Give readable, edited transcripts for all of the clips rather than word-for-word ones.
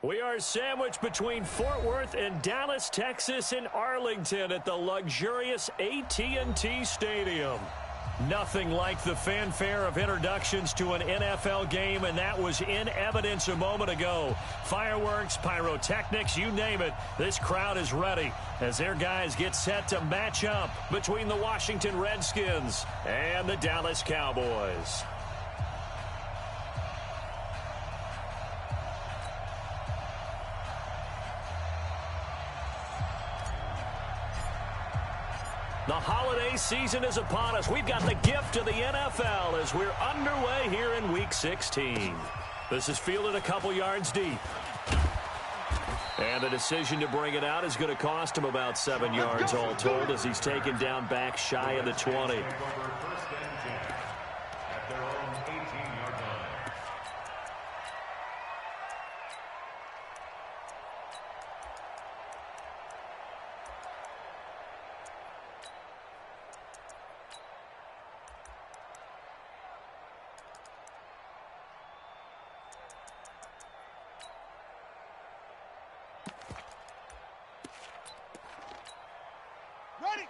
We are sandwiched between Fort Worth and Dallas, Texas, and Arlington at the luxurious AT&T Stadium. Nothing like the fanfare of introductions to an NFL game, and that was in evidence a moment ago. Fireworks, pyrotechnics, you name it, this crowd is ready as their guys get set to match up between the Washington Redskins and the Dallas Cowboys. The holiday season is upon us. We've got the gift of the NFL as we're underway here in Week 16. This is fielded a couple yards deep. And the decision to bring it out is going to cost him about 7 yards all told as he's taken down back shy of the 20.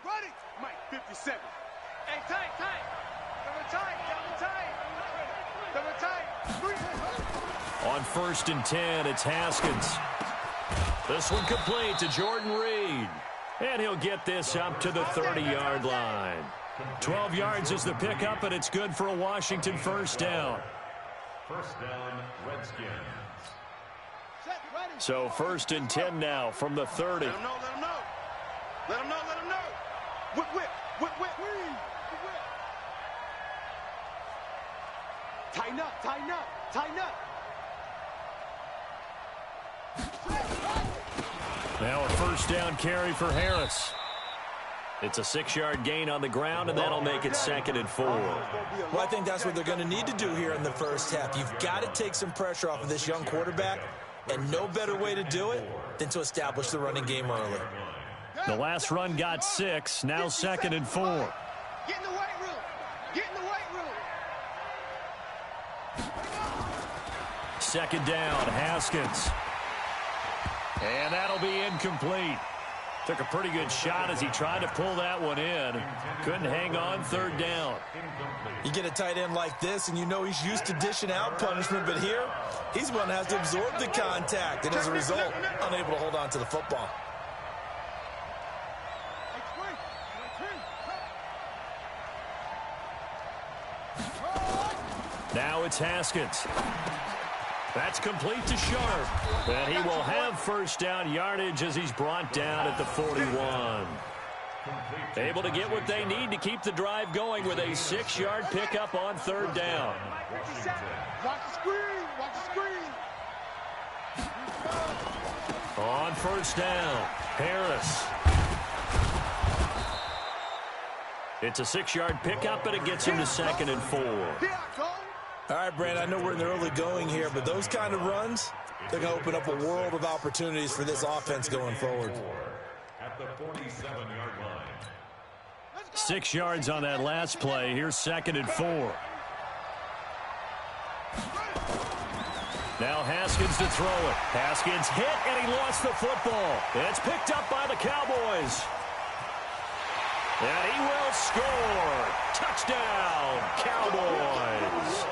Ready. Mike, 57. Hey, tight. Double tight. On 1st and 10, it's Haskins. This one complete to Jordan Reed. And he'll get this up to the 30-yard line. 12 yards is the pickup, and it's good for a Washington first down. First down, Redskins. So 1st and 10 now from the 30. Let him know. Whip. Tighten up. Now a first down carry for Harris. It's a 6-yard gain on the ground, and that'll make it 2nd and 4. Well, I think that's what they're going to need to do here in the first half. You've got to take some pressure off of this young quarterback, and no better way to do it than to establish the running game early. The last run got 6, now 2nd and 4. Get in the weight room. Second down, Haskins. And that'll be incomplete. Took a pretty good shot as he tried to pull that one in. Couldn't hang on, 3rd down. You get a tight end like this, and you know he's used to dishing out punishment, but here, he's the one that has to absorb the contact, and as a result, unable to hold on to the football. Now it's Haskins. That's complete to Sharp. And he will have first down yardage as he's brought down at the 41. Able to get what they need to keep the drive going with a 6-yard pickup on 3rd down. Watch the screen. On 1st down, Harris. It's a 6-yard pickup, and it gets him to 2nd and 4. All right, Brand, I know we're in the early going here, but those kind of runs, they're going to open up a world of opportunities for this offense going forward. At the 47-yard line. 6 yards on that last play. Here's 2nd and 4. Now Haskins to throw it. Haskins hit, and he lost the football. It's picked up by the Cowboys. And he will score. Touchdown, Cowboys.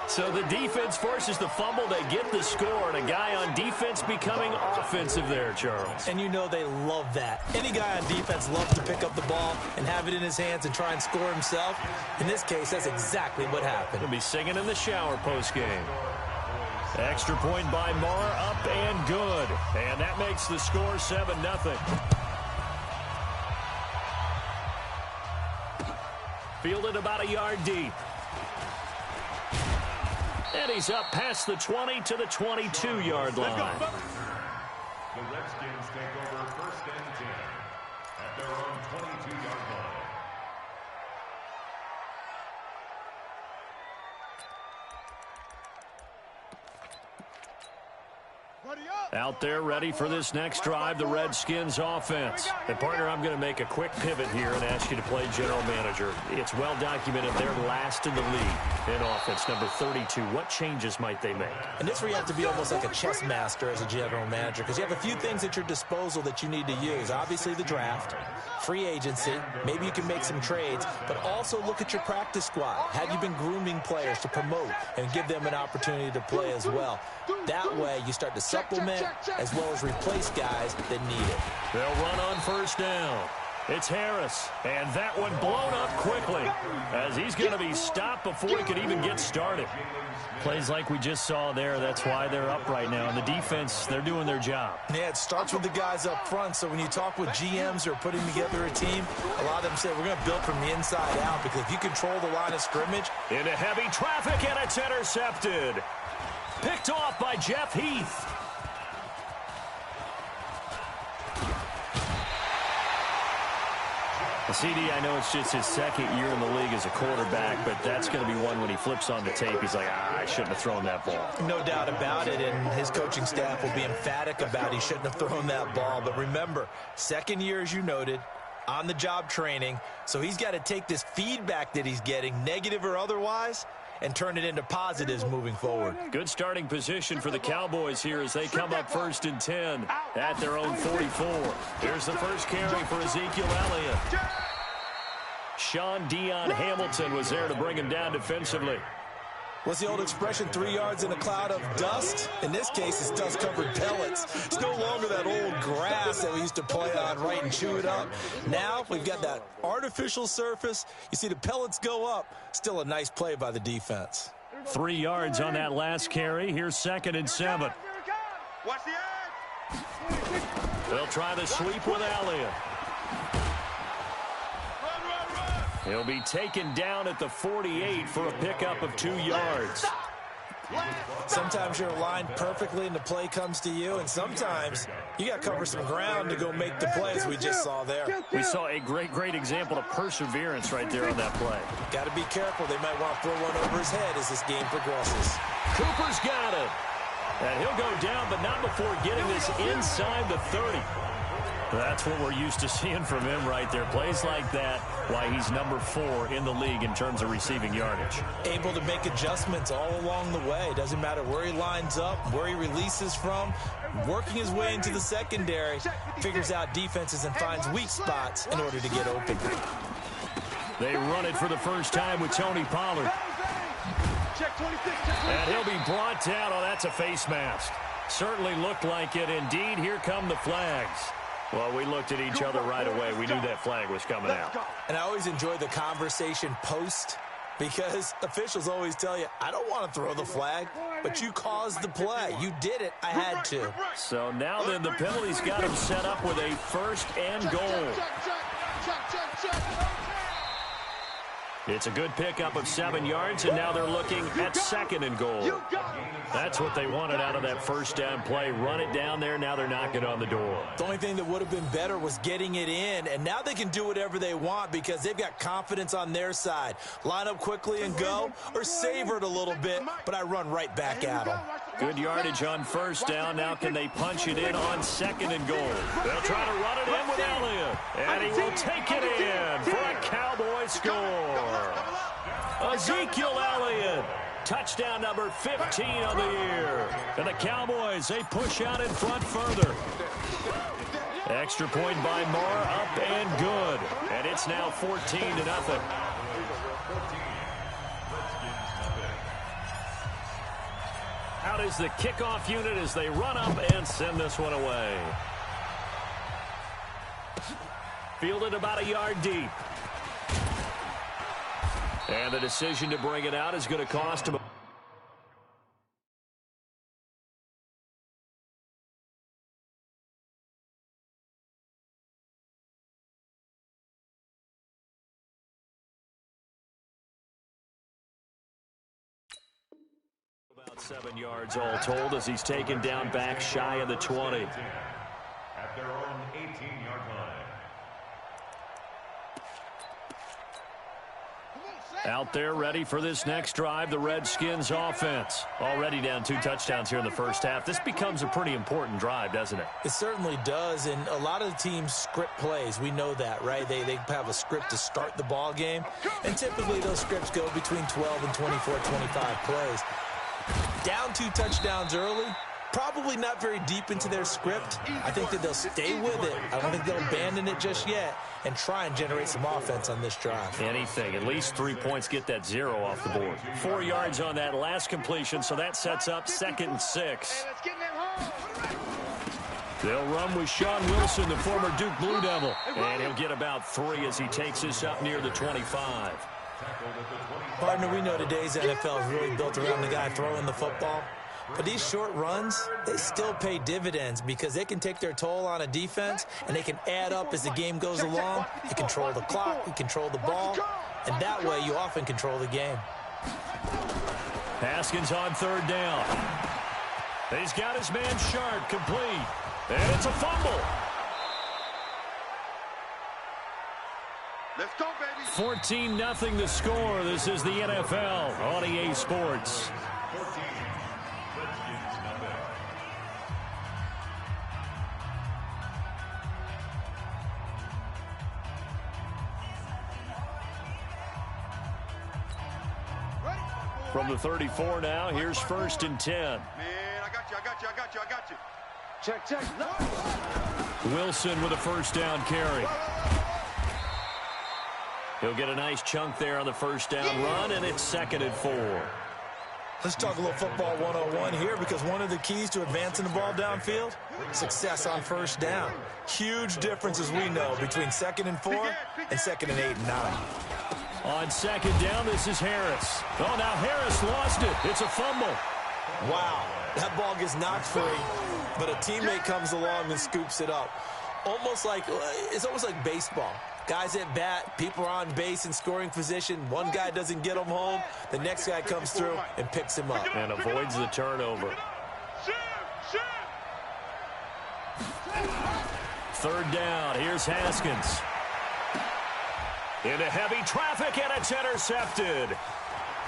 So the defense forces the fumble. They get the score, and a guy on defense becoming offensive there, Charles. And you know they love that. Any guy on defense loves to pick up the ball and have it in his hands and try and score himself. In this case, that's exactly what happened. He'll be singing in the shower postgame. Extra point by Marr, up and good. And that makes the score 7-0. Fielded about a yard deep. And he's up past the 20 to the 22-yard line. The Redskins take over 1st and 10 at their own 22-yard line. Out there ready for this next drive, the Redskins offense. And partner, I'm going to make a quick pivot here and ask you to play general manager. It's well documented they're last in the league in offense, number 32. What changes might they make? And this where you have to be almost like a chess master as a general manager, because you have a few things at your disposal that you need to use. Obviously the draft, free agency, maybe you can make some trades, but also look at your practice squad. Have you been grooming players to promote and give them an opportunity to play as well? That way you start to supplement as well as replace guys that need it. They'll run on first down. It's Harris, and that one blown up quickly as he's going to be stopped before he could even get started. Plays like we just saw there, that's why they're up right now. And the defense, they're doing their job. Yeah, it starts with the guys up front. So when you talk with GMs who are putting together a team, a lot of them say we're going to build from the inside out, because if you control the line of scrimmage. Into heavy traffic, and it's intercepted. Picked off by Jeff Heath. CD, I know it's just his second year in the league as a quarterback, but that's going to be one when he flips on the tape, he's like, I shouldn't have thrown that ball. No doubt about it, and his coaching staff will be emphatic about he shouldn't have thrown that ball. But remember, second year, as you noted, on-the-job training, so he's got to take this feedback that he's getting, negative or otherwise, and turn it into positives moving forward. Good starting position for the Cowboys here as they come up 1st and 10 at their own 44. Here's the first carry for Ezekiel Elliott. Sean Dion Hamilton was there to bring him down defensively. What's the old expression, 3 yards in a cloud of dust? In this case, it's dust-covered pellets. It's no longer that old grass that we used to play on, right, and chew it up. Now we've got that artificial surface. You see the pellets go up. Still a nice play by the defense. 3 yards on that last carry. Here's 2nd and 7. Watch the edge. They'll try the sweep with Elliott. He'll be taken down at the 48 for a pickup of 2 yards. Sometimes you're aligned perfectly and the play comes to you, and sometimes you got to cover some ground to go make the plays we just saw there. We saw a great example of perseverance right there on that play. Got to be careful. They might want to throw one over his head as this game progresses. Cooper's got it. And he'll go down, but not before getting this inside the 30. That's what we're used to seeing from him right there. Plays like that, why he's number 4 in the league in terms of receiving yardage. Able to make adjustments all along the way. Doesn't matter where he lines up, where he releases from. Working his way into the secondary, figures out defenses and finds weak spots in order to get open. They run it for the first time with Tony Pollard. And he'll be brought down. Oh, that's a face mask. Certainly looked like it. Indeed, here come the flags. Well, we looked at each other right away. We knew that flag was coming out. And I always enjoy the conversation post, because officials always tell you, I don't want to throw the flag, but you caused the play. You did it. I had to. So now then the penalty's got him set up with a 1st and goal. It's a good pickup of 7 yards, and now they're looking at 2nd and goal. That's what they wanted out of that first down play. Run it down there. Now they're knocking on the door. The only thing that would have been better was getting it in, and now they can do whatever they want because they've got confidence on their side. Line up quickly and go, or savor it a little bit, but I run right back at them. Good yardage on first down. Now can they punch it in on 2nd and goal? They'll try to run it in with Elliott, and he will take it in for a Cowboy score. Ezekiel Elliott, touchdown number 15 on the year. And the Cowboys, they push out in front further. Extra point by Moore, up and good. And it's now 14-0. Out is the kickoff unit as they run up and send this one away. Fielded about a yard deep. And the decision to bring it out is going to cost him. About 7 yards all told as he's taken down back shy of the 20. At their own 18-yard line. Out there ready for this next drive, the Redskins offense. Already down 2 touchdowns here in the first half. This becomes a pretty important drive, doesn't it? It certainly does, and a lot of the teams script plays. We know that, right? They have a script to start the ball game, and typically those scripts go between 12 and 24, 25 plays. Down 2 touchdowns early, probably not very deep into their script. I think that they'll stay with it. I don't think they'll abandon it just yet and try and generate some offense on this drive. Anything. At least 3 points, get that 0 off the board. 4 yards on that last completion, so that sets up 2nd and 6. They'll run with Sean Wilson, the former Duke Blue Devil. And he'll get about 3 as he takes this up near the 25. Partner, we know today's NFL is really built around the guy throwing the football. But these short runs, they still pay dividends because they can take their toll on a defense and they can add up as the game goes along. You control the clock, you control the ball, and that way you often control the game. Haskins on 3rd down. He's got his man Sharp complete. And it's a fumble. Let's go, baby. 14-0 the score. This is the NFL on EA Sports. From the 34 now, here's 1st and 10. Man, I got you. Check. Wilson with a 1st down carry. He'll get a nice chunk there on the 1st down run, and it's 2nd and 4. Let's talk a little football 101 here because one of the keys to advancing the ball downfield, success on 1st down. Huge difference, as we know, between 2nd and 4 and 2nd and 8 and 9. On 2nd down, this is Harris. Oh, now Harris lost it. It's a fumble. Wow, that ball gets knocked free, but a teammate comes along and scoops it up. It's almost like baseball. Guys at bat, people are on base in scoring position. One guy doesn't get him home. The next guy comes through and picks him up. And avoids the turnover. 3rd down, here's Haskins. Into heavy traffic, and it's intercepted.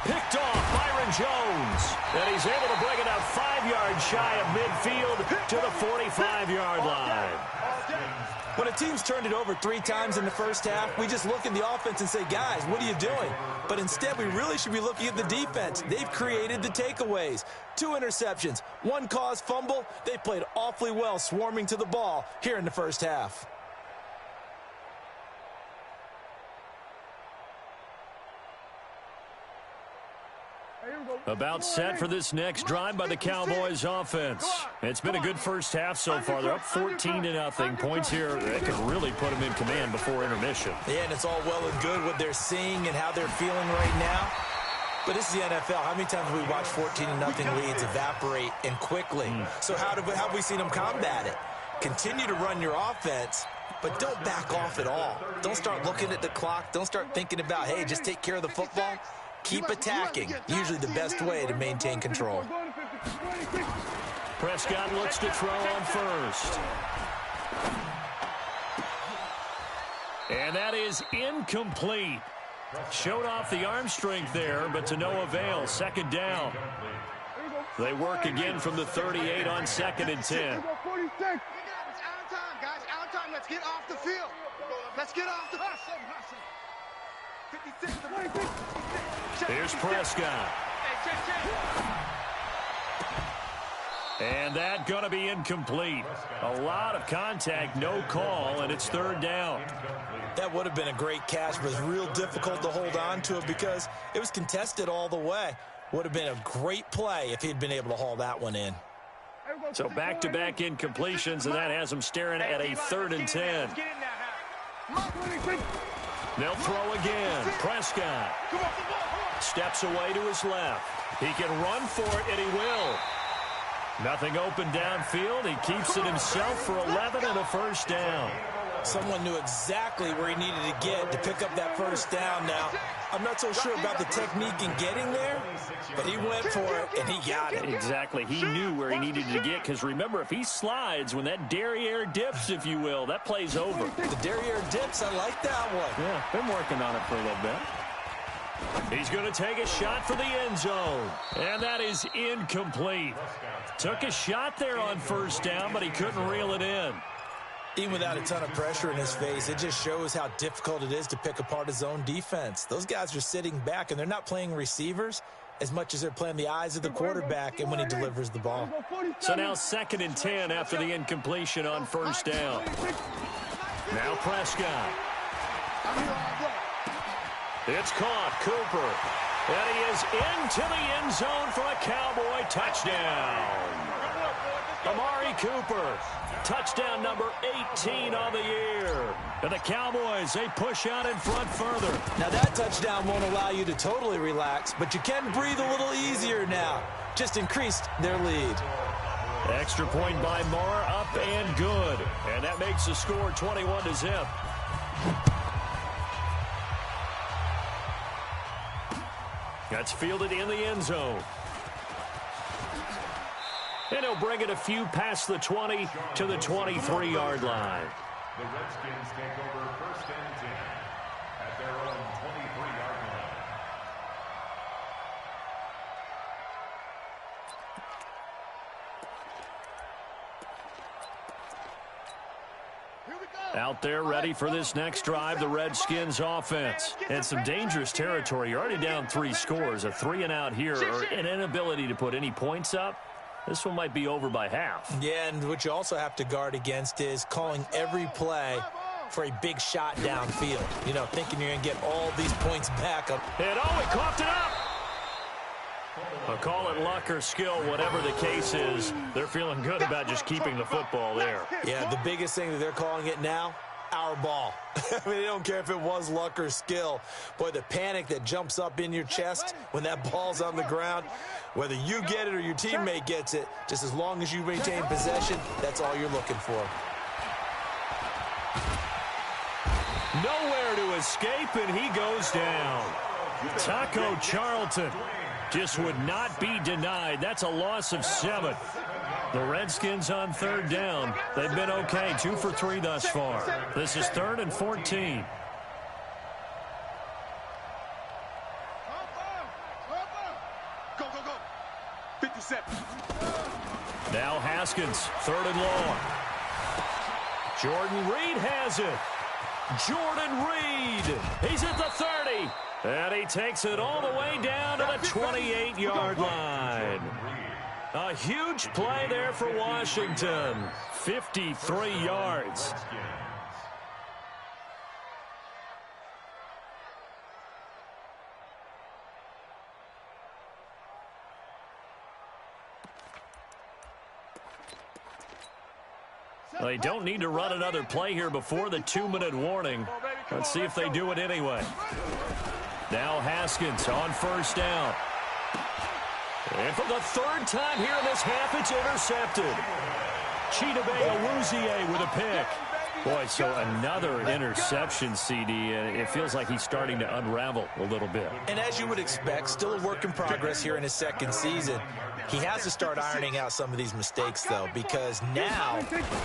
Picked off Byron Jones. And he's able to bring it up 5 yards shy of midfield to the 45-yard line. When a team's turned it over 3 times in the first half, we just look at the offense and say, guys, what are you doing? But instead, we really should be looking at the defense. They've created the takeaways. 2 interceptions, 1 caused fumble. They played awfully well swarming to the ball here in the first half. About set for this next drive by the Cowboys offense. It's been a good first half so far. They're up 14-0. Points here, they could really put them in command before intermission. Yeah, and it's all well and good what they're seeing and how they're feeling right now. But this is the NFL. How many times have we watched 14-0 leads evaporate and quickly? So how have we seen them combat it? Continue to run your offense, but don't back off at all. Don't start looking at the clock. Don't start thinking about, hey, just take care of the football. Keep attacking. Usually the best way to maintain control. Prescott looks to throw on 1st. And that is incomplete. Showed off the arm strength there, but to no avail. 2nd down. They work again from the 38 on 2nd and 10. It's out of time, guys. Out of time. Let's get off the field. Let's get off the field. Here's Prescott. And that going to be incomplete. A lot of contact, no call, and it's 3rd down. That would have been a great catch, but it's real difficult to hold on to it because it was contested all the way. Would have been a great play if he'd been able to haul that one in. So back-to-back incompletions, and that has him staring at a 3rd and 10. They'll throw again. Prescott steps away to his left. He can run for it, and he will. Nothing open downfield. He keeps it himself for 11 and a 1st down. Someone knew exactly where he needed to get to pick up that 1st down. Now, I'm not so sure about the technique in getting there, but he went for it, and he got it. Exactly. He knew where he needed to get, because remember, if he slides, when that derriere dips, if you will, that play's over. The derriere dips, I like that one. Yeah, been working on it for a little bit. He's going to take a shot for the end zone. And that is incomplete. Took a shot there on first down, but he couldn't reel it in. Even without a ton of pressure in his face, it just shows how difficult it is to pick apart his own defense. Those guys are sitting back, and they're not playing receivers as much as they're playing the eyes of the quarterback and when he delivers the ball. So now 2nd and 10 after the incompletion on first down. Now Prescott. It's caught. Cooper. And he is into the end zone for a Cowboy touchdown. Amari Cooper. Touchdown number 18 on the year. And the Cowboys, they push out in front further. Now that touchdown won't allow you to totally relax, but you can breathe a little easier now. Just increased their lead. Extra point by Marr, up and good. And that makes the score 21-0. That's fielded in the end zone. And he'll bring it a few past the 20 to the 23-yard line. The Redskins take over 1st and 10 at their own 23-yard line. Out there ready for this next drive, the Redskins offense. And some dangerous territory. You're already down 3 scores. A 3 and out here, or an inability to put any points up. This one might be over by half. Yeah, and what you also have to guard against is calling every play for a big shot downfield. You know, thinking you're going to get all these points back up. And oh, he coughed it up. I'll call it luck or skill, whatever the case is. They're feeling good about just keeping the football there. Yeah, the biggest thing that they're calling it now, our ball. I mean, they don't care if it was luck or skill. Boy, the panic that jumps up in your chest when that ball's on the ground, whether you get it or your teammate gets it, just as long as you maintain possession, that's all you're looking for. Nowhere to escape, and he goes down. Taco Charlton just would not be denied. That's a loss of 7. The Redskins on 3rd down. They've been okay, 2 for 3 thus far. This is 3rd and 14. Go, go, go. 57. Now Haskins, 3rd and long. Jordan Reed has it. Jordan Reed. He's at the 30. And he takes it all the way down to the 28-yard line. A huge play there for Washington. 53 yards. They don't need to run another play here before the 2-minute warning. Let's see if they do it anyway. Now Haskins on 1st down. And for the 3rd time here in this half, it's intercepted. Chidobe Awuzie with a pick. Boy, so another interception, CD. It feels like he's starting to unravel a little bit. And as you would expect, still a work in progress here in his 2nd season. He has to start ironing out some of these mistakes, though, because now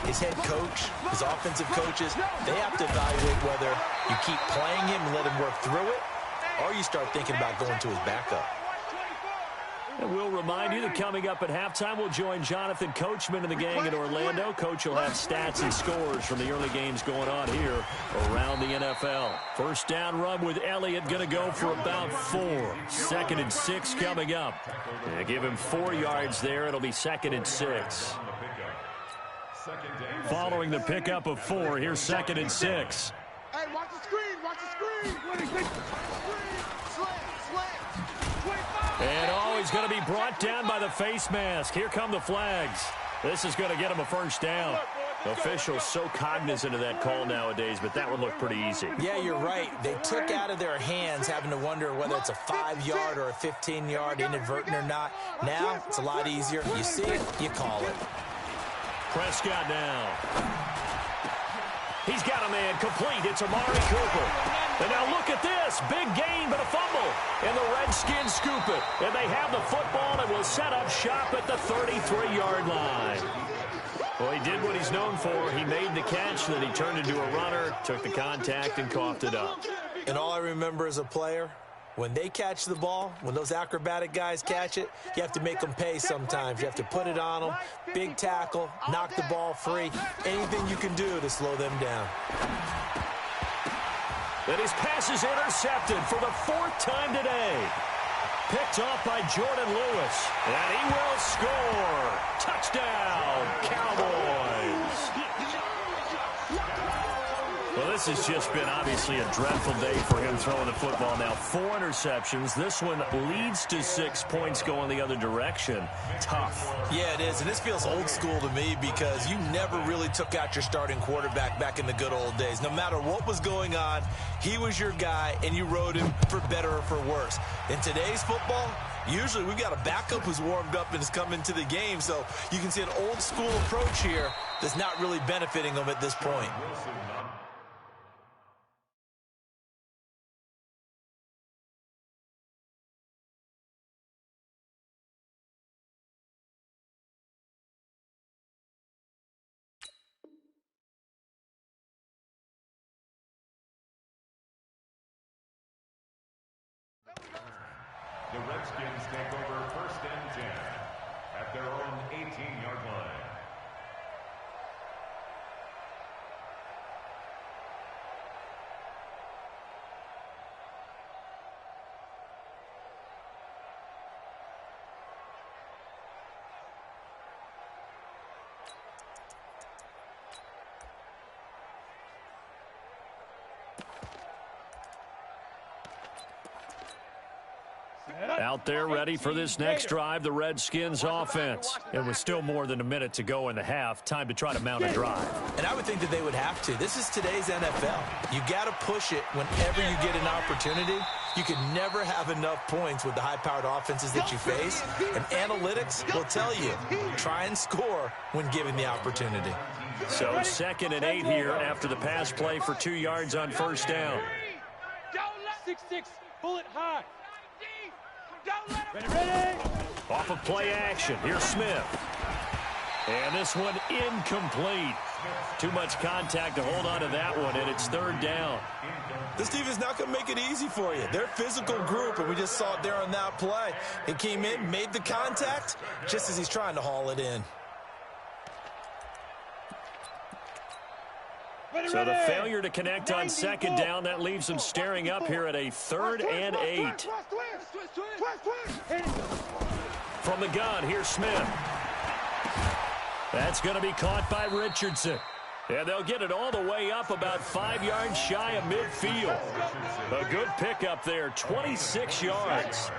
his head coach, his offensive coaches, they have to evaluate whether you keep playing him and let him work through it, or you start thinking about going to his backup. And we'll remind you that coming up at halftime, we'll join Jonathan Coachman and the gang in Orlando. Coach will have stats and scores from the early games going on here around the NFL. 1st down run with Elliott going to go for about 4. 2nd and 6 coming up. Yeah, give him 4 yards there. It'll be 2nd and 6. Following the pickup of 4, here's 2nd and 6. Hey, watch the screen. Watch the screen. And he's going to be brought down by the face mask. Here come the flags. This is going to get him a 1st down. Officials so cognizant of that call nowadays, but that one looked pretty easy. Yeah, you're right. They took out of their hands having to wonder whether it's a 5-yard or a 15-yard inadvertent or not. Now, it's a lot easier. You see it, you call it. Prescott now. He's got a man complete. It's Amari Cooper. And now look at this. Big gain, but a fumble. And the Redskins scoop it. And they have the football and will set up shop at the 33-yard line. Well, he did what he's known for. He made the catch, then he turned into a runner, took the contact, and coughed it up. And all I remember as a player when they catch the ball, when those acrobatic guys catch it, you have to make them pay sometimes. You have to put it on them, big tackle, knock the ball free, anything you can do to slow them down. And his pass is intercepted for the 4th time today. Picked off by Jordan Lewis, and he will score. Touchdown, Cowboys. Well, this has just been obviously a dreadful day for him throwing the football. Now 4 interceptions. This one leads to 6 points going the other direction. Tough. Yeah, it is, and this feels old school to me because you never really took out your starting quarterback back in the good old days. No matter what was going on, he was your guy, and you rode him for better or for worse. In today's football, usually we've got a backup who's warmed up and is coming to the game, so you can see an old school approach here that's not really benefiting them at this point. The Redskins take over 1st and 10 at their own 18-yard line. Out there ready for this next drive, the Redskins offense. It was still more than a minute to go in the half. Time to try to mount a drive. And I would think that they would have to. This is today's NFL. You got to push it whenever you get an opportunity. You can never have enough points with the high-powered offenses that you face. And analytics will tell you, try and score when given the opportunity. So 2nd and 8 here after the pass play for 2 yards on 1st down. 6-6, pull it high. Ready. Off of play action. Here's Smith. And this one incomplete. Too much contact to hold on to that one, and it's 3rd down. This team is not going to make it easy for you. They're a physical group, and we just saw it there on that play. He came in, made the contact, just as he's trying to haul it in. So the failure to connect on 2nd down, that leaves them staring up here at a 3rd and 8. From the gun, here's Smith. That's going to be caught by Richardson. And they'll get it all the way up about 5 yards shy of midfield. A good pickup there, 26 yards.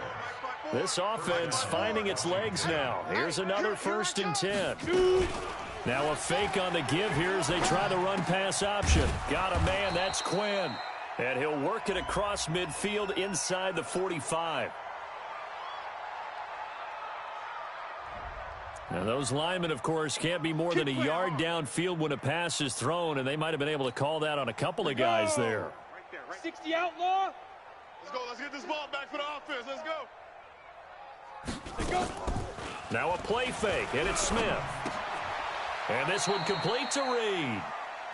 This offense finding its legs now. Here's another 1st and 10. Now a fake on the give here as they try the run-pass option. Got a man, that's Quinn. And he'll work it across midfield inside the 45. Now those linemen, of course, can't be more than a yard downfield when a pass is thrown, and they might have been able to call that on a couple of guys there. 60 outlaw. Let's go. Let's get this ball back for the offense. Let's go. Now a play fake, and it's Smith. And this one complete to Reed.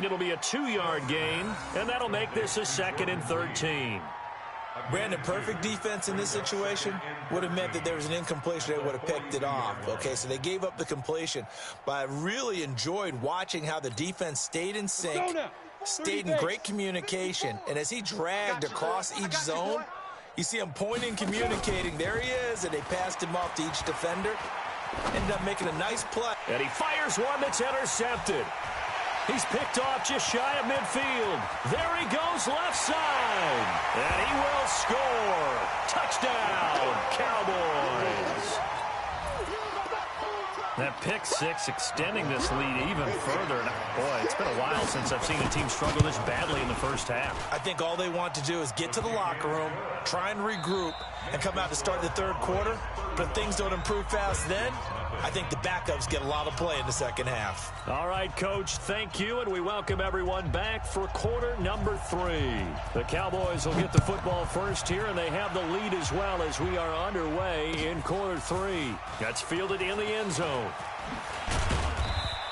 It'll be a 2-yard gain, and that'll make this a 2nd and 13. Brandon, perfect defense in this situation would have meant that there was an incompletion. They would have picked it off. Okay, so they gave up the completion. But I really enjoyed watching how the defense stayed in sync, stayed in great communication. And as he dragged across each zone, you see him pointing, communicating. There he is, and they passed him off to each defender. Ended up making a nice play. And he fires one that's intercepted. He's picked off just shy of midfield. There he goes left side. And he will score. Touchdown, Cowboys. That pick six extending this lead even further. And boy, it's been a while since I've seen a team struggle this badly in the first half. I think all they want to do is get to the locker room, try and regroup, and come out to start the third quarter. But if things don't improve fast then, I think the backups get a lot of play in the second half. All right, Coach, thank you, and we welcome everyone back for quarter number 3. The Cowboys will get the football first here, and they have the lead as well as we are underway in quarter 3. That's fielded in the end zone.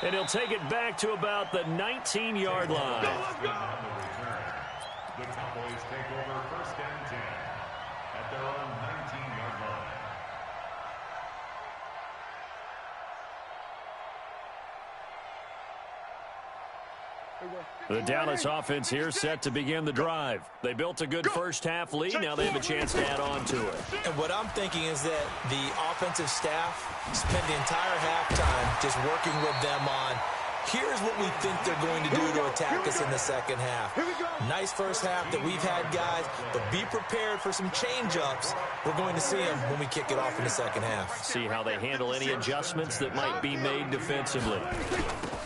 And he'll take it back to about the 19-yard line. The Cowboys take over 1st and 10 at The Dallas offense here set to begin the drive. They built a good first-half lead. Now they have a chance to add on to it. And what I'm thinking is that the offensive staff spent the entire halftime just working with them on, here's what we think they're going to do to attack us in the second half. Nice first half that we've had, guys, but be prepared for some change-ups. We're going to see them when we kick it off in the second half. See how they handle any adjustments that might be made defensively.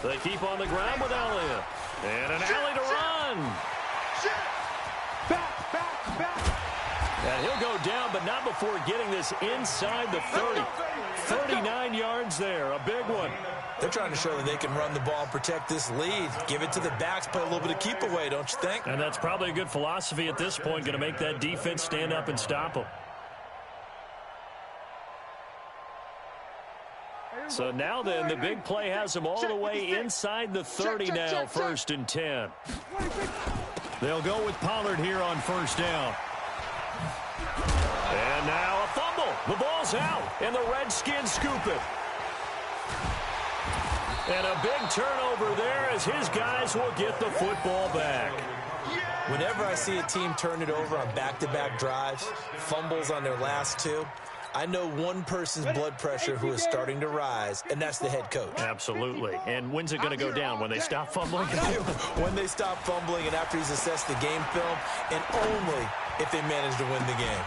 They keep on the ground with Elliott. And an alley to run. And he'll go down, but not before getting this inside the 30. 39 yards there, a big one. They're trying to show that they can run the ball and protect this lead. Give it to the backs, play a little bit of keep away, don't you think? And that's probably a good philosophy at this point, going to make that defense stand up and stop them. So now then, the big play has them all the way inside the 30 now, 1st and 10. They'll go with Pollard here on first down. And now a fumble. The ball's out, and the Redskins scoop it. And a big turnover there as his guys will get the football back. Whenever I see a team turn it over on back-to-back drives, fumbles on their last two, I know one person's blood pressure who is starting to rise, and that's the head coach. Absolutely. And when's it going to go down? When they stop fumbling? When they stop fumbling and after he's assessed the game film, and only if they manage to win the game.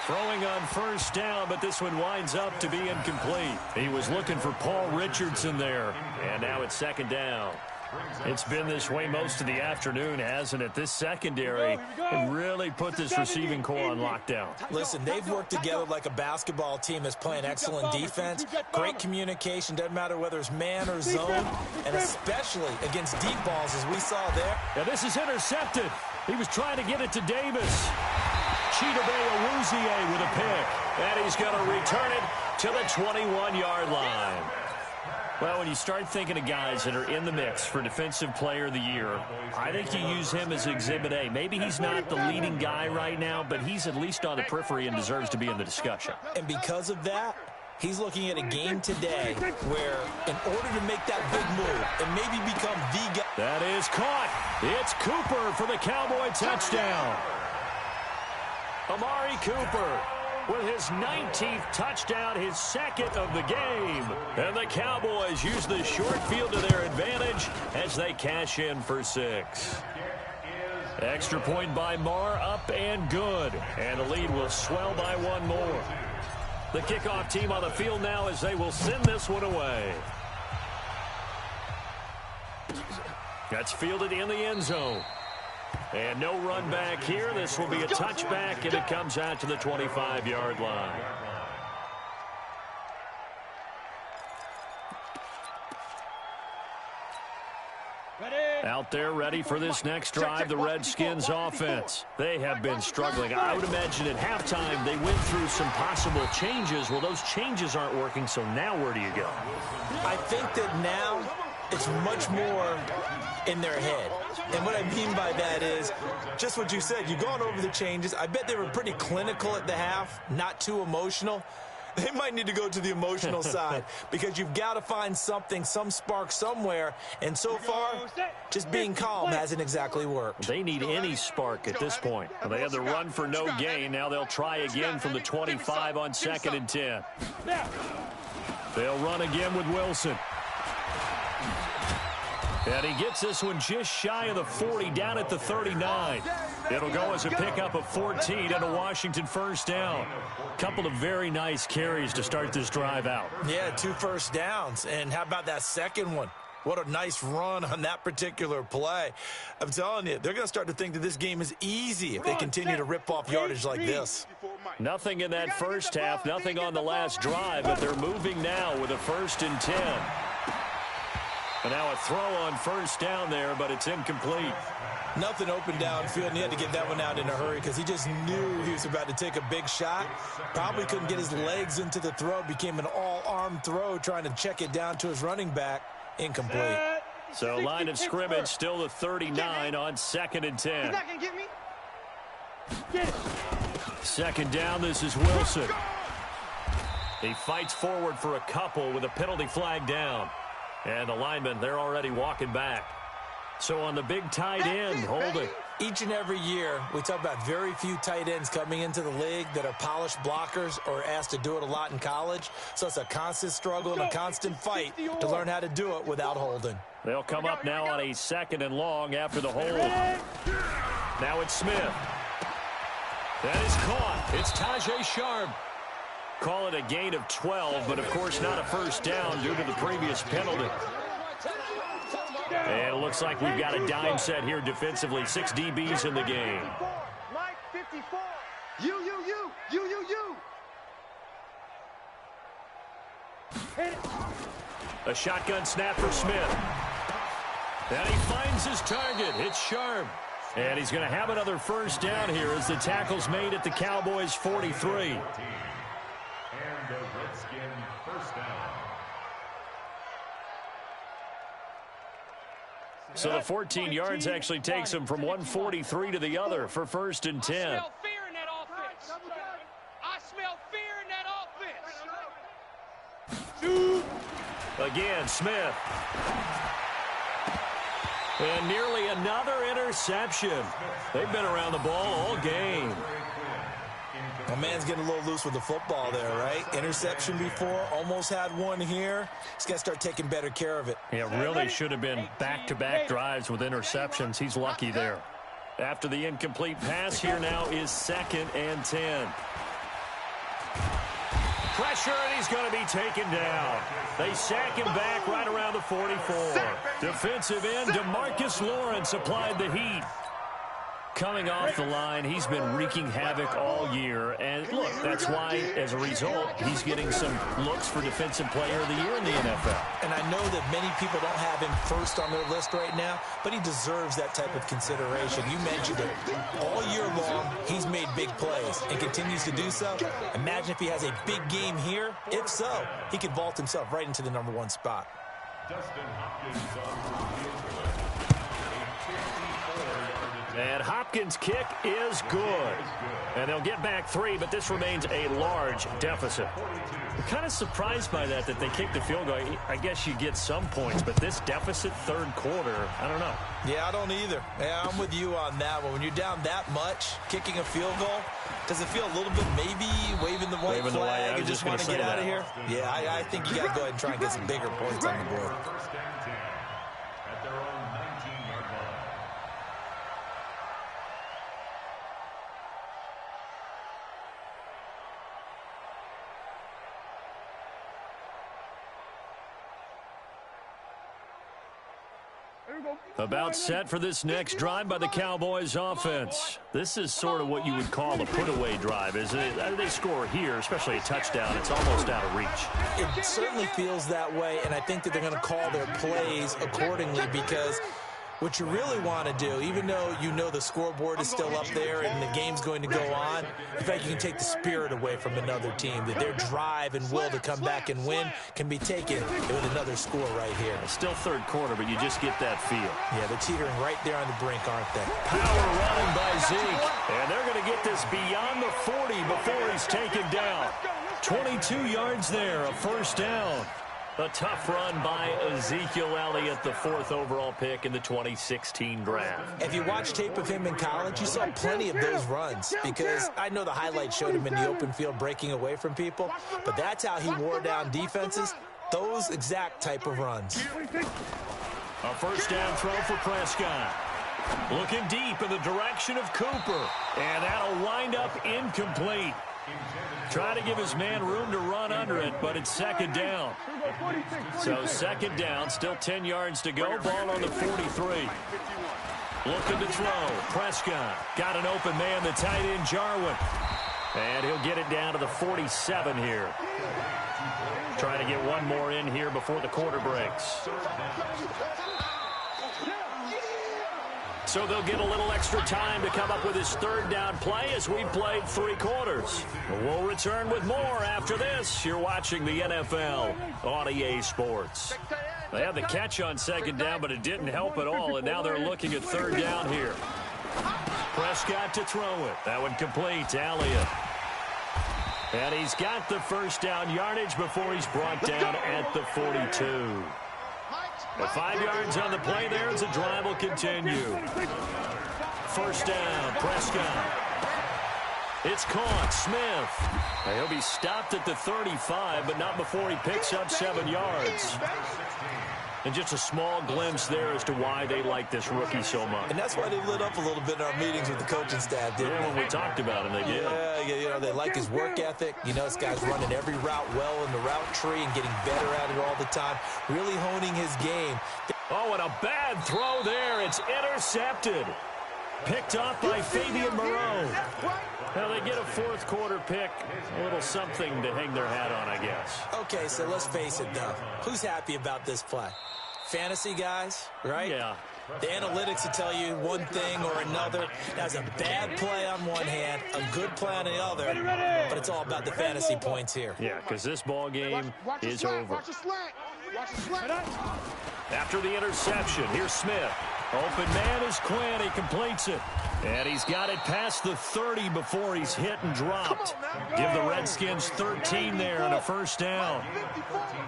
Throwing on first down, but this one winds up to be incomplete. He was looking for Paul Richardson there, and now it's 2nd down. It's been this way most of the afternoon, hasn't it? This secondary can really put this receiving core on lockdown. Listen, they've worked together like a basketball team that's playing excellent defense. Great communication, doesn't matter whether it's man or zone, and especially against deep balls as we saw there. Now this is intercepted. He was trying to get it to Davis. Chidobe Awuzie with a pick, and he's going to return it to the 21-yard line. Well, when you start thinking of guys that are in the mix for Defensive Player of the Year, I think you use him as Exhibit A. Maybe he's not the leading guy right now, but he's at least on the periphery and deserves to be in the discussion. And because of that, he's looking at a game today where, in order to make that big move and maybe become the guy. That is caught. It's Cooper for the Cowboy touchdown. Amari Cooper with his 19th touchdown, his 2nd of the game. And the Cowboys use the short field to their advantage as they cash in for 6. Extra point by Marr, up and good. And the lead will swell by 1 more. The kickoff team on the field now as they will send this one away. That's fielded in the end zone. And no run back here. This will be a touchback, and it comes out to the 25-yard line. Out there ready for this next drive, the Redskins offense. They have been struggling. I would imagine at halftime they went through some possible changes. Well, those changes aren't working, so now where do you go? I think that now it's much more in their head. And what I mean by that is just what you said. You've gone over the changes. I bet they were pretty clinical at the half, not too emotional. They might need to go to the emotional side because you've got to find something, some spark somewhere. And so far, just being calm hasn't exactly worked. They need any spark at this point. Well, they had the run for no gain. Now they'll try again from the 25 on 2nd and 10. They'll run again with Wilson. And he gets this one just shy of the 40, down at the 39. It'll go as a pickup of 14 and a Washington first down. Couple of very nice carries to start this drive out. Yeah, 2 first downs. And how about that second one? What a nice run on that particular play. I'm telling you, they're going to start to think that this game is easy if they continue to rip off yardage like this. Nothing in that first half, nothing on the last drive, but they're moving now with a 1st and 10. And now a throw on first down there, but it's incomplete. Nothing open downfield, and he had to get that one out in a hurry because he just knew he was about to take a big shot. Probably couldn't get his legs into the throw. Became an all-arm throw trying to check it down to his running back. Incomplete. So line of scrimmage still the 39 on 2nd and 10. He's not going to get me. 2nd down, this is Wilson. He fights forward for a couple with a penalty flag down. And the linemen, they're already walking back. So on the big tight end, holding. Each and every year, we talk about very few tight ends coming into the league that are polished blockers or asked to do it a lot in college. So it's a constant struggle and a constant fight to learn how to do it without holding. They'll come up now on a 2nd and long after the hold. Now it's Smith. That is caught. It's Tajay Sharp. Call it a gain of 12, but of course not a first down due to the previous penalty. And it looks like we've got a dime set here defensively. 6 DBs in the game. Mike, 54. You. A shotgun snap for Smith. And he finds his target. It's Sharp. And he's going to have another first down here as the tackle's made at the Cowboys' 43. And the Redskin first down. So the 14 yards actually takes him from 143 to the other for 1st and 10. I smell fear in that offense. I smell fear in that offense. Again, Smith. And nearly another interception. They've been around the ball all game. My man's getting a little loose with the football there, right? Interception before, almost had one here. He's got to start taking better care of it. Yeah, really should have been back-to-back drives with interceptions. He's lucky there. After the incomplete pass, here now is 2nd and 10. Pressure, and he's going to be taken down. They sack him back right around the 44. Defensive end, DeMarcus Lawrence applied the heat. Coming off the line, he's been wreaking havoc all year. And look, that's why, as a result, he's getting some looks for Defensive Player of the Year in the NFL. And I know that many people don't have him first on their list right now, but he deserves that type of consideration. You mentioned it. All year long, he's made big plays and continues to do so. Imagine if he has a big game here. If so, he could vault himself right into the #1 spot. Dustin Hopkins on the field. And Hopkins' kick is good. And they'll get back 3, but this remains a large deficit. I'm kind of surprised by that they kicked the field goal. I guess you get some points, but this deficit 3rd quarter, I don't know. Yeah, I don't either. Yeah, I'm with you on that one. When you're down that much, kicking a field goal, does it feel a little bit maybe waving the white flag and just want to get out of here? Yeah, I think you got to go ahead and try and get some bigger points on the board. 1st and 10 at their own 19-yard line. About set for this next drive by the Cowboys offense. This is sort of what you would call a put-away drive, isn't it? They score here, especially a touchdown. It's almost out of reach. It certainly feels that way, and I think that they're going to call their plays accordingly because what you really want to do, even though you know the scoreboard is still up there and the game's going to go on, in fact, you can take the spirit away from another team, that their drive and will to come back and win can be taken with another score right here. Still 3rd quarter, but you just get that feel. Yeah, they're teetering right there on the brink, aren't they? Power running by Zeke. And they're going to get this beyond the 40 before he's taken down. 22 yards there, a first down. A tough run by Ezekiel Elliott, the 4th overall pick in the 2016 draft. If you watch tape of him in college, you saw plenty of those runs because I know the highlights showed him in the open field breaking away from people, but that's how he wore down defenses, those exact type of runs. A first down throw for Prescott. Looking deep in the direction of Cooper, and that'll wind up incomplete. Trying to give his man room to run under it, but it's 2nd down. So 2nd down, still 10 yards to go. Ball on the 43. Looking to throw. Prescott got an open man, the tight end Jarwin. And he'll get it down to the 47 here. Trying to get one more in here before the quarter breaks. So they'll get a little extra time to come up with his 3rd down play as we've played 3 quarters. We'll return with more after this. You're watching the NFL on EA Sports. They had the catch on 2nd down, but it didn't help at all, and now they're looking at 3rd down here. Prescott to throw it. That one complete. Elliott. And he's got the first down yardage before he's brought down at the 42. Well, 5 yards on the play there as the drive will continue. First down, Prescott. It's caught, Smith. He'll be stopped at the 35, but not before he picks up 7 yards. And just a small glimpse there as to why they like this rookie so much. And that's why they lit up a little bit in our meetings with the coaching staff, didn't they? When we talked about him, they did. Yeah, they like his work ethic. This guy's running every route well in the route tree and getting better at it all the time, really honing his game. Oh, and a bad throw there. It's intercepted. Picked off by Fabian Moreau. Now they get a fourth quarter pick. A little something to hang their hat on, I guess. Okay, so let's face it, though. Who's happy about this play? Fantasy guys, right? Yeah. The analytics will tell you one thing or another. That's a bad play on one hand, a good play on the other, but it's all about the fantasy points here. Yeah, because this ball game is over. Watch the slant. Watch the slant. After the interception, here's Smith. Open man is Quinn. He completes it. And he's got it past the 30 before he's hit and dropped. Give the Redskins 13 there on a first down.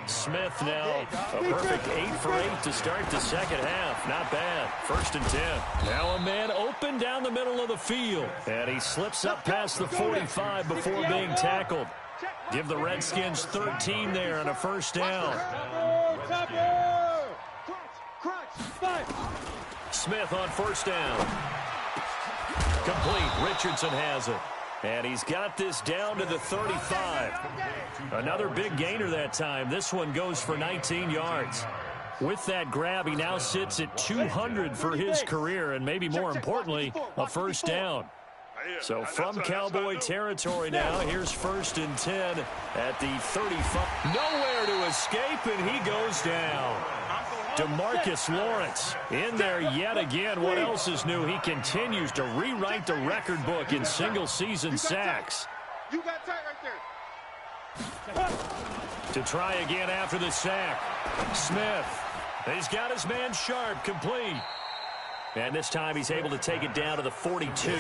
Smith now a perfect 8 for 8 to start the second half. Not bad. First and 10. Now a man open down the middle of the field. And he slips up past the 45 before being tackled. Give the Redskins 13 there on a first down. Smith on first down. Complete. Richardson has it. And he's got this down to the 35. Another big gainer that time. This one goes for 19 yards. With that grab, he now sits at 200 for his career, and maybe more importantly, a first down. So from Cowboy territory now, here's first and 10 at the 35. Nowhere to escape, and he goes down. DeMarcus Lawrence in there yet again. What else is new? He continues to rewrite the record book in single-season sacks. You got tight right there. To try again after the sack. Smith. He's got his man Sharp complete. And this time he's able to take it down to the 42.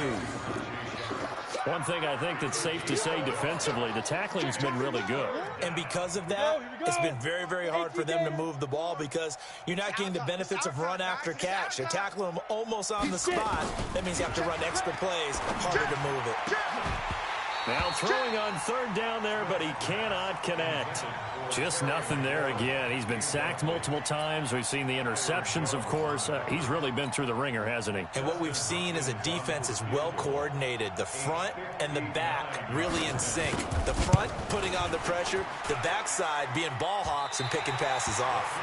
One thing I think that's safe to say defensively, the tackling's been really good. And because of that, it's been very, very hard for them to move the ball because you're not getting the benefits of run after catch. They're tackling them almost on the spot. That means you have to run extra plays, harder to move it. Now throwing on third down there, but he cannot connect. Just nothing there again. He's been sacked multiple times. We've seen the interceptions, of course. He's really been through the ringer, hasn't he? And what we've seen is a defense is well coordinated. The front and the back really in sync. The front putting on the pressure, the backside being ball hawks and picking passes off.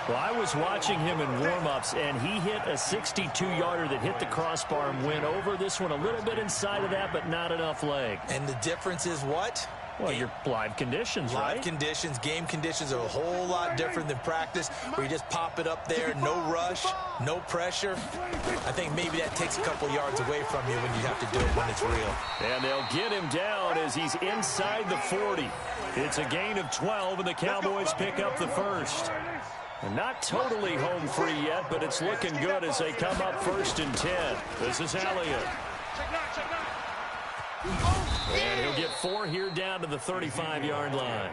Well, I was watching him in warm-ups, and he hit a 62-yarder that hit the crossbar and went over. This one a little bit inside of that, but not enough leg. And the difference is what? Well, your live conditions, right? Live conditions, game conditions are a whole lot different than practice, where you just pop it up there, no rush, no pressure. I think maybe that takes a couple yards away from you when you have to do it when it's real. And they'll get him down as he's inside the 40. It's a gain of 12, and the Cowboys pick up the first. And not totally home free yet, but it's looking good as they come up first and 10. This is Elliott. And he'll get 4 here down to the 35-yard line.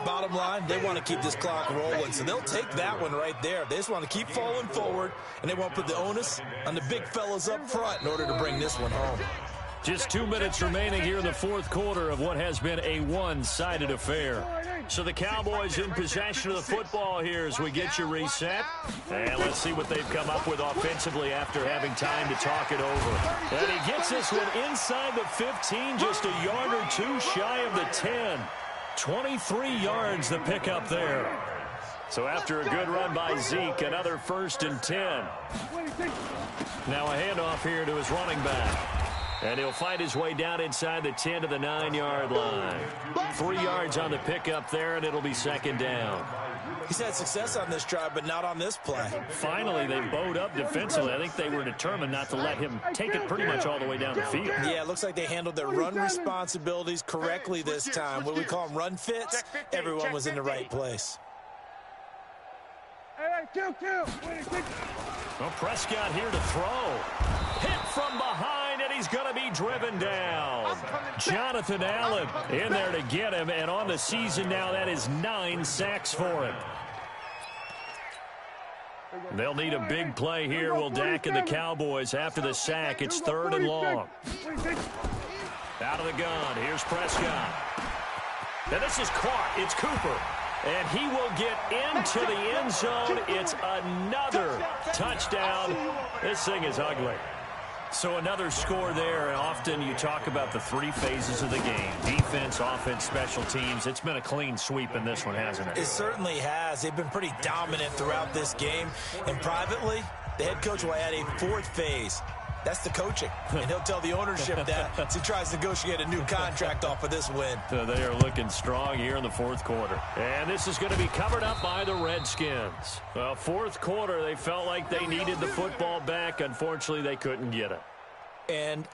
Bottom line, they want to keep this clock rolling, so they'll take that one right there. They just want to keep falling forward, and they want to put the onus on the big fellas up front in order to bring this one home. Just 2 minutes remaining here in the fourth quarter of what has been a one-sided affair. So the Cowboys in possession of the football here as we get you reset. And let's see what they've come up with offensively after having time to talk it over. And he gets this one inside the 15, just a yard or two shy of the 10. 23 yards the pickup there. So after a good run by Zeke, another first and 10. Now a handoff here to his running back. And he'll find his way down inside the 10 to the 9-yard line. 3 yards on the pickup there, and it'll be second down. He's had success on this drive, but not on this play. Finally, they bowed up defensively. I think they were determined not to let him take it pretty much all the way down the field. Yeah, it looks like they handled their run responsibilities correctly this time. What we call them run fits, everyone was in the right place. Well, Prescott here to throw. Hit from behind, and he's going to be driven down. Jonathan Allen in there to get him, and on the season now, that is 9 sacks for him. They'll need a big play here. Will Dak and the Cowboys after the sack. It's 3rd and long. Out of the gun. Here's Prescott. Now this is caught. It's Cooper. And he will get into the end zone. It's another touchdown. This thing is ugly. So another score there, and often you talk about the 3 phases of the game. Defense, offense, special teams. It's been a clean sweep in this one, hasn't it? It certainly has. They've been pretty dominant throughout this game. And privately, the head coach will add a 4th phase. That's the coaching. And he'll tell the ownership that as he tries to negotiate a new contract off of this win. So they are looking strong here in the 4th quarter. And this is going to be covered up by the Redskins. Well, 4th quarter, they felt like they needed the football back. Unfortunately, they couldn't get it. And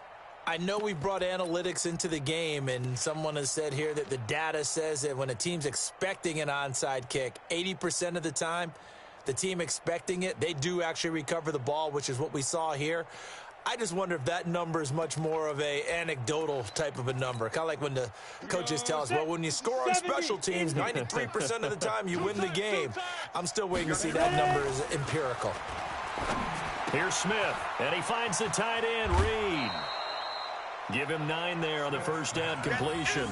I know we brought analytics into the game, and someone has said here that the data says that when a team's expecting an onside kick, 80% of the time, the team expecting it, they do actually recover the ball, which is what we saw here. I just wonder if that number is much more of a anecdotal type of a number. Kind of like when the coaches tell us, well, when you score on special teams, 93% of the time you win the game. I'm still waiting to see that number is empirical. Here's Smith, and he finds the tight end, Reed. Give him 9 there on the first down completion.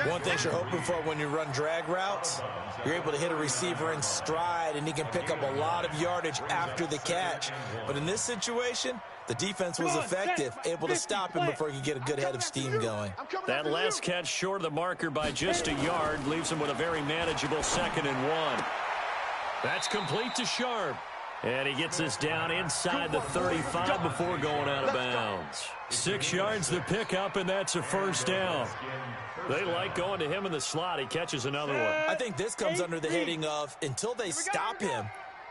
One thing you're hoping for when you run drag routes, you're able to hit a receiver in stride, and he can pick up a lot of yardage after the catch. But in this situation, the defense was effective, able to stop him before he could get a good head of steam going. That last catch short of the marker by just a yard leaves him with a very manageable 2nd and 1. That's complete to Sharp. And he gets this down inside the 35 before going out of bounds. 6 yards to pick up, and that's a first down. They like going to him in the slot. He catches another one. I think this comes under the heading of until they stop him,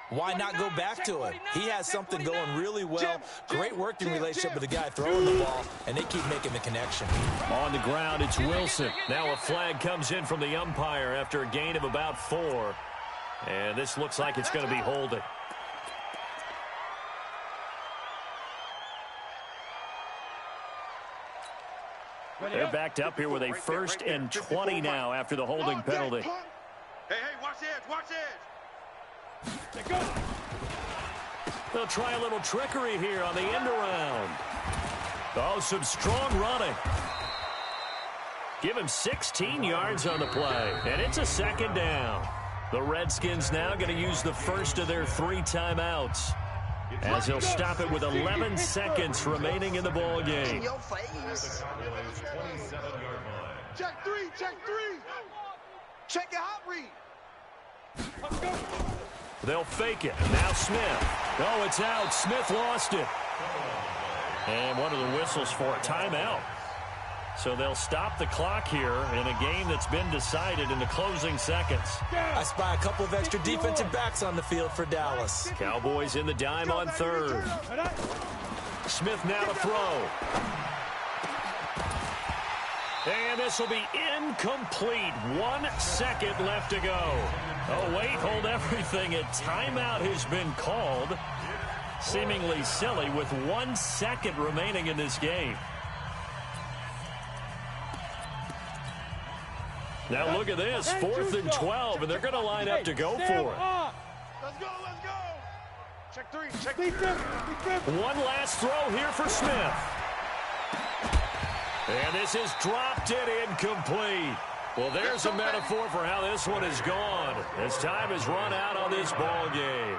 why not go back to it? He has something going really well. Great working relationship with the guy throwing the ball, and they keep making the connection. On the ground, it's Wilson. Now a flag comes in from the umpire after a gain of about 4. And this looks like it's going to be holding. They're backed up here with a 1st and 20 now after the holding penalty. Hey, watch the edge, watch the edge. They'll try a little trickery here on the end around. Oh, some strong running. Give him 16 yards on the play, and it's a 2nd down. The Redskins now going to use the first of their 3 timeouts, as they'll stop it with 11 seconds remaining in the ball game. In your face. Check 3, check 3. Check your hot read. They'll fake it. Now Smith. Oh, it's out. Smith lost it. And one of the whistles for a timeout. So they'll stop the clock here in a game that's been decided in the closing seconds. I spy a couple of extra defensive backs on the field for Dallas. Cowboys in the dime on 3rd. Smith now to throw. And this will be incomplete. 1 second left to go. Oh, wait, hold everything. A timeout has been called. Seemingly silly with 1 second remaining in this game. Now look at this, 4th and 12, and they're going to line up to go for it. Let's go, let's go. Check 3, check 3. One last throw here for Smith. And this is dropped and incomplete. Well, there's a metaphor for how this one is gone, as time has run out on this ball game.